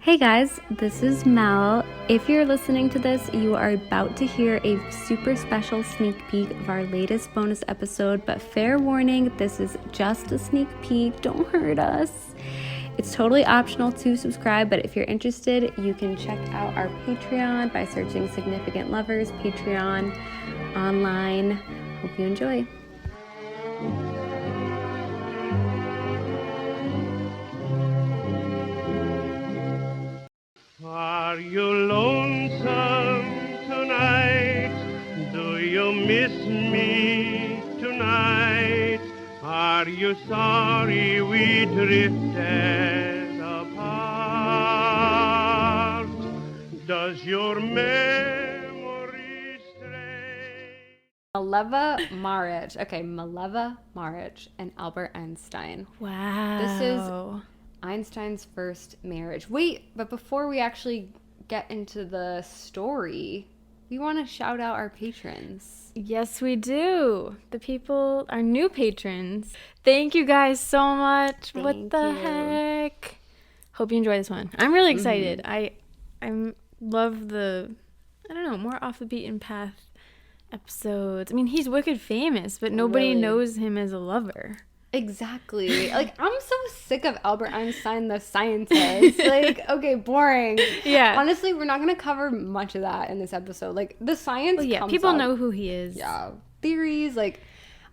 Hey guys, this is Mel. If you're listening to this, you are about to hear a super special sneak peek of our latest bonus episode, but fair warning, this is just a sneak peek. Don't hurt us. It's totally optional to subscribe, but if you're interested, you can check out our Patreon by searching Significant Lovers Patreon online. Hope you enjoy. Are you lonesome tonight? Do you miss me tonight? Are you sorry we drifted apart? Does your memory stray? Mileva, Maric. Okay, Mileva, Maric, and Albert Einstein. Wow. This is Einstein's first marriage. Wait, but before we actually get into the story, we want to shout out our patrons. Yes, we do. The people, our new patrons. Thank you guys so much. What the heck? Hope you enjoy this one. I'm really excited. I love the, I don't know, more off the beaten path episodes. I mean, he's wicked famous, but nobody knows him as a lover. Exactly. Like, I'm so sick of Albert Einstein, the scientist. Like, okay, boring. Yeah. Honestly, we're not going to cover much of that in this episode. Like, the science comes people up. know who he is. Yeah. Theories, like,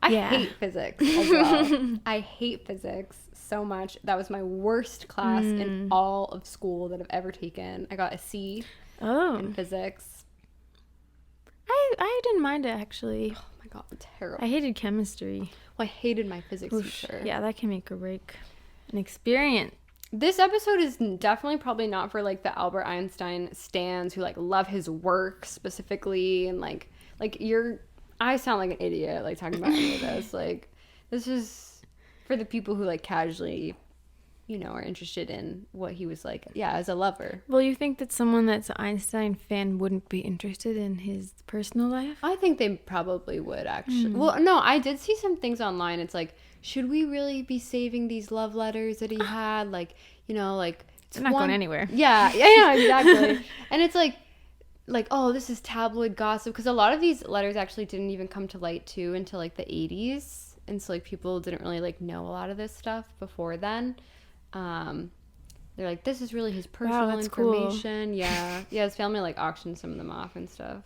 I hate physics overall. I hate physics so much. That was my worst class in all of school that I've ever taken. I got a C in physics. I didn't mind it, actually. Oh my god, terrible. I hated chemistry. Well, I hated my physics teacher. Yeah, that can make or break an experience. This episode is definitely probably not for like the Albert Einstein stans who like love his work specifically, and like I sound like an idiot like talking about any of this. Like, this is for the people who like casually, you know, are interested in what he was like, as a lover. Well, you think that someone that's an Einstein fan wouldn't be interested in his personal life? I think they probably would, actually. Well, no, I did see some things online. It's like, should we really be saving these love letters that he had? Like, you know, like... It's not going anywhere. Yeah, exactly. And it's like, oh, this is tabloid gossip. Because a lot of these letters actually didn't even come to light, too, until, like, the 80s. And so, like, people didn't really, like, know a lot of this stuff before then. They're like, this is really his personal information. Cool. Yeah, his family like auctioned some of them off and stuff.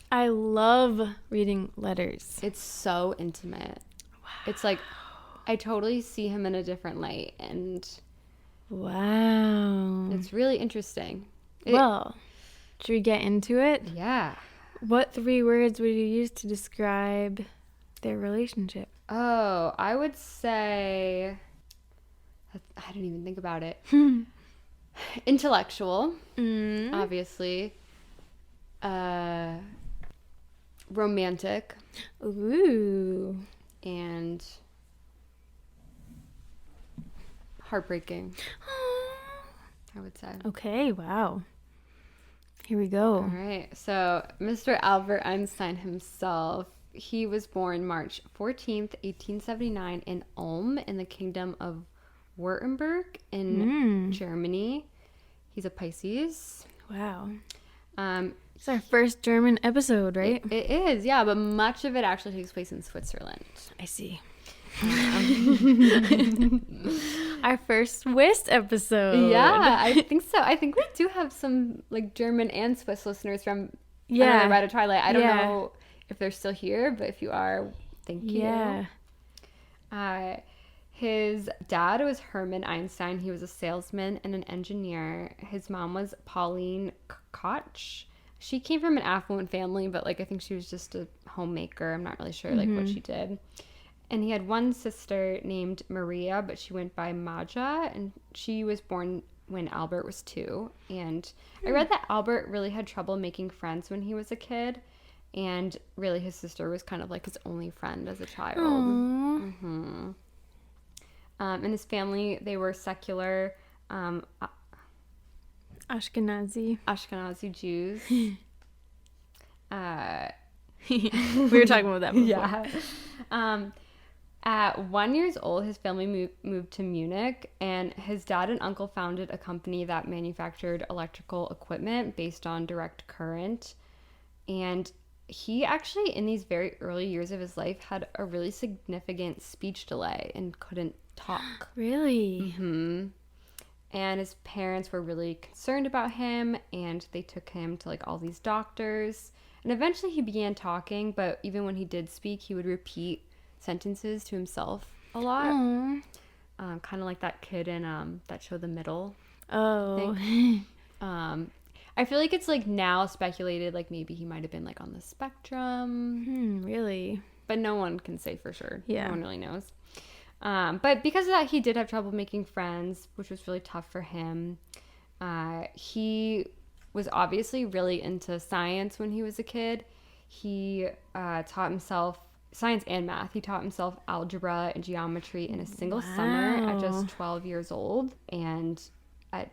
I love reading letters. It's so intimate. Wow. It's like I totally see him in a different light, and wow, it's really interesting. Well, should we get into it? Yeah. What 3 words would you use to describe their relationship? Oh, I would say... I didn't even think about it. Intellectual, obviously. Romantic. Ooh. And heartbreaking, I would say. Okay, wow. Here we go. All right. So, Mr. Albert Einstein himself, he was born March 14th, 1879 in Ulm in the Kingdom of Württemberg in Germany. He's a Pisces. Wow. It's our first German episode, right? It is, yeah, but much of it actually takes place in Switzerland. I see. Our first Swiss episode. Yeah, I think so. I think we do have some like German and Swiss listeners from Red of Twilight. I don't know if they're still here, but if you are, thank you. Yeah. His dad was Hermann Einstein. He was a salesman and an engineer. His mom was Pauline Koch. She came from an affluent family, but like I think she was just a homemaker. I'm not really sure like what she did. And he had one sister named Maria, but she went by Maja, and she was born when Albert was 2. And I read that Albert really had trouble making friends when he was a kid, and really his sister was kind of like his only friend as a child. And his family, they were secular Ashkenazi Jews. We were talking about that before. Yeah. At 1 year old, his family moved to Munich, and his dad and uncle founded a company that manufactured electrical equipment based on direct current. And he actually, in these very early years of his life, had a really significant speech delay and couldn't talk. Really? Mm-hmm. And his parents were really concerned about him, and they took him to like all these doctors. And eventually he began talking, but even when he did speak, he would repeat sentences to himself a lot. Kind of like that kid in that show The Middle. Oh. I feel like it's like now speculated like maybe he might have been like on the spectrum. Really? But no one can say for sure. Yeah. No one really knows. But because of that, he did have trouble making friends, which was really tough for him. He was obviously really into science when he was a kid. He taught himself science and math. He taught himself algebra and geometry in a single summer at just 12 years old. And at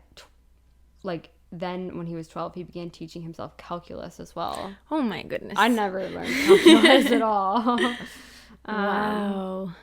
then when he was 12, he began teaching himself calculus as well. Oh my goodness. I never learned calculus at all. Wow.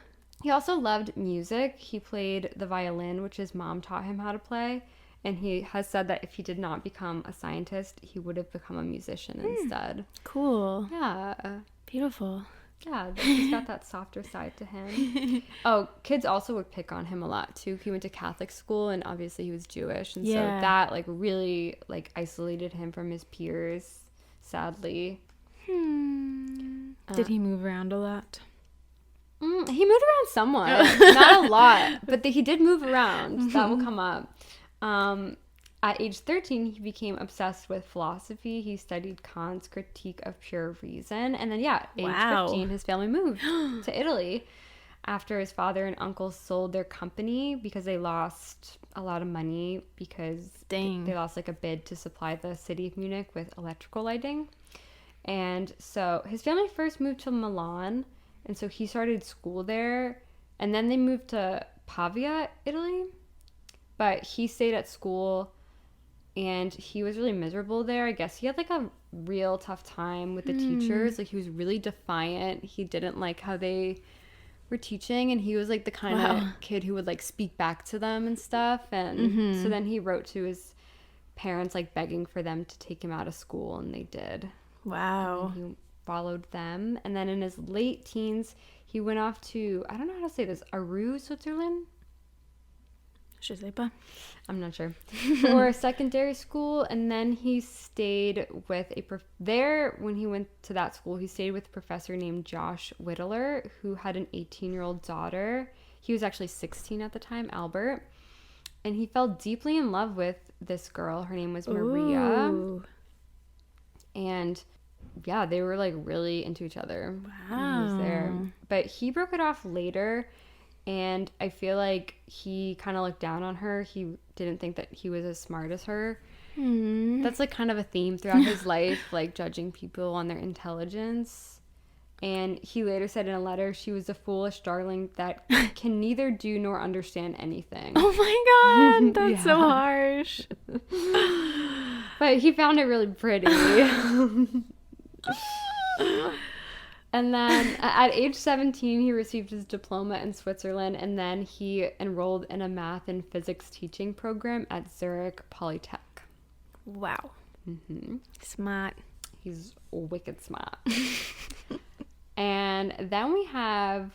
He also loved music. He played the violin, which his mom taught him how to play. And he has said that if he did not become a scientist, he would have become a musician instead. Cool. Yeah. Beautiful. Yeah, he's got that softer side to him. Oh, kids also would pick on him a lot too. He went to Catholic school, and obviously he was Jewish, and so that like really like isolated him from his peers, sadly. Did he move around a lot? He moved around somewhat, not a lot, but he did move around. That will come up. At age 13, he became obsessed with philosophy. He studied Kant's Critique of Pure Reason. And then, age 15, his family moved to Italy after his father and uncle sold their company because they lost a lot of money because they lost like a bid to supply the city of Munich with electrical lighting. And so his family first moved to Milan, and so he started school there. And then they moved to Pavia, Italy. But he stayed at school, and he was really miserable there. I guess he had like a real tough time with the teachers. Like he was really defiant. He didn't like how they were teaching, and he was like the kind of kid who would like speak back to them and stuff. And so then he wrote to his parents like begging for them to take him out of school, and they did. Wow. And he followed them, and then in his late teens he went off to, I don't know how to say this, Aarau, Switzerland. I'm not sure. For secondary school, and then he stayed with there when he went to that school. He stayed with a professor named Josh Whittler, who had an 18-year-old daughter. He was actually 16 at the time, Albert, and he fell deeply in love with this girl. Her name was Maria. Ooh. And yeah, they were like really into each other. Wow. When he was there, but he broke it off later. And I feel like he kind of looked down on her. He didn't think that he was as smart as her. That's like kind of a theme throughout his life, like judging people on their intelligence. And he later said in a letter, she was a foolish darling that can neither do nor understand anything. Oh my God, that's so harsh. But he found it really pretty. And then at age 17, he received his diploma in Switzerland, and then he enrolled in a math and physics teaching program at Zurich Polytech. Wow. Smart. He's wicked smart. And then we have,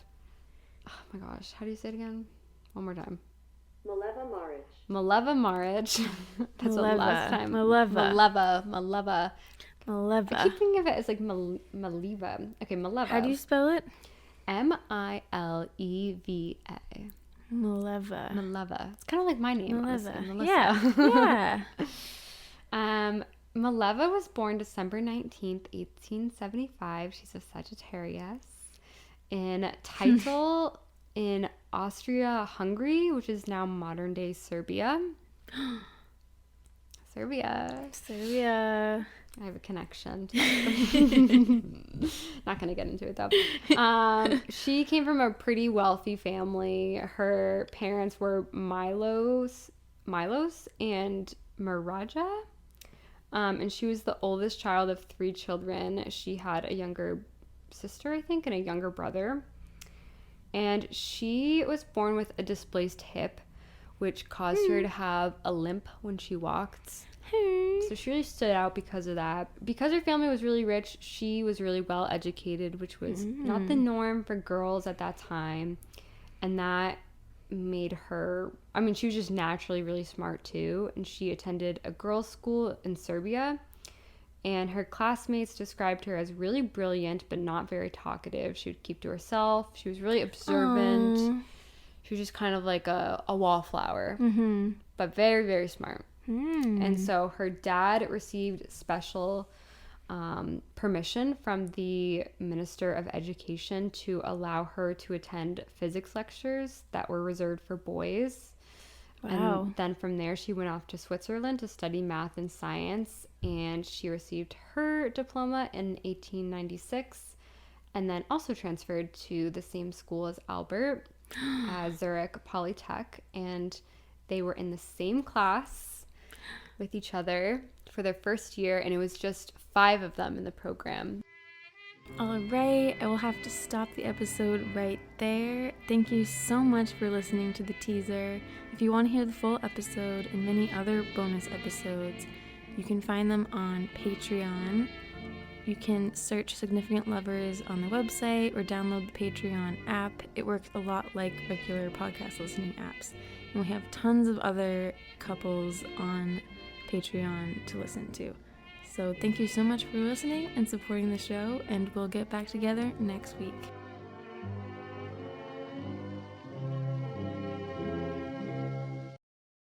oh my gosh, how do you say it again? One more time. Mileva Maric. That's the last time. Mileva. I keep thinking of it as like Mileva. Okay, Mileva. How do you spell it? Mileva. Mileva. It's kind of like my name. Mileva. Yeah. Mileva was born December 19th, 1875. She's a Sagittarius in Titel in Austria-Hungary, which is now modern-day Serbia. Serbia. I have a connection to that. Not going to get into it though. She came from a pretty wealthy family. Her parents were Milos and Maraja. And she was the oldest child of 3 children. She had a younger sister, I think, and a younger brother. And she was born with a displaced hip, which caused her to have a limp when she walked. So she really stood out because of that. Because her family was really rich, she was really well educated, which was not the norm for girls at that time. And that made her, I mean, she was just naturally really smart too. And she attended a girls' school in Serbia. And her classmates described her as really brilliant, but not very talkative. She would keep to herself. She was really observant. Aww. She was just kind of like a wallflower, but very, very smart. And so her dad received special permission from the Minister of Education to allow her to attend physics lectures that were reserved for boys. Wow. And then from there, she went off to Switzerland to study math and science, and she received her diploma in 1896, and then also transferred to the same school as Albert at Zurich Polytech, and they were in the same class with each other for their first year, and it was just 5 of them in the program. All right, I will have to stop the episode right there. Thank you so much for listening to the teaser. If you want to hear the full episode and many other bonus episodes, you can find them on Patreon. You can search Significant Lovers on the website or download the Patreon app. It works a lot like regular podcast listening apps. And we have tons of other couples on Patreon to listen to. So thank you so much for listening and supporting the show, and we'll get back together next week.